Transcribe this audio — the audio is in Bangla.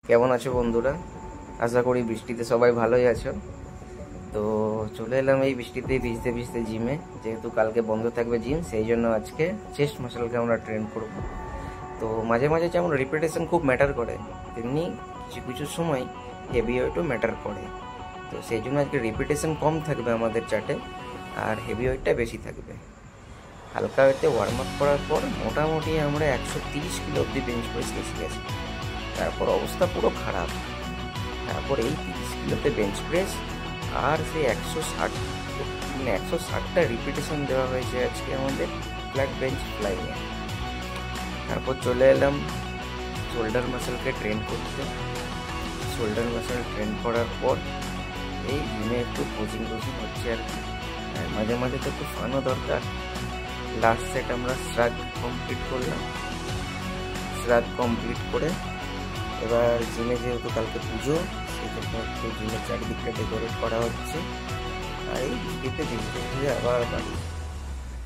কেমন আছো বন্ধুরা? আশা করি বৃষ্টিতে সবাই ভালোই আছো। তো চলে এলাম এই বৃষ্টিতে ভিজতে ভিজতে জিমে, যেহেতু কালকে বন্ধ থাকবে জিম, সেই জন্য আজকে চেস্ট মাসলকে আমরা ট্রেন করব। তো মাঝে মাঝে যেমন রিপিটেশন খুব ম্যাটার করে, তেমনি কিছু কিছু সময় হেভি ওয়েটও ম্যাটার করে। তো সেই জন্য আজকে রিপিটেশন কম থাকবে আমাদের চার্টে, আর হেভি ওয়েটটা বেশি থাকবে। হালকা ওয়েটে ওয়ার্ম আপ করার পর মোটামুটি আমরা 130 কিলো অব্দি বেঞ্চ প্রেস গেছি। তারপর অবস্থা পুরো খারাপ। তারপর এই 30 কিলোতে বেঞ্চ প্রেস, আর সেই 160টা রিপিটেশন দেওয়া হয়েছে আজকে আমাদের ফ্ল্যাট বেঞ্চ ফ্লাইংয়ে। তারপর চলে এলাম শোল্ডার মাসেলকে ট্রেন করতে। শোল্ডার মাসেল ট্রেন করার পর এই জিমে একটু কোচিং হচ্ছে আর কি। মাঝে মাঝে তো একটু ফানও দরকার। লাস্ট সেট আমরা শ্রাগ কমপ্লিট করলাম। শ্রাগ কমপ্লিট করে এবার জিমে, যেহেতু কালকে পুজো, সেই জন্য একটু জিমের চারিদিকটা ডেকোরেট করা হচ্ছে। আর এই বৃষ্টিতে ভিজতে ভিজতে আবার বাড়ি।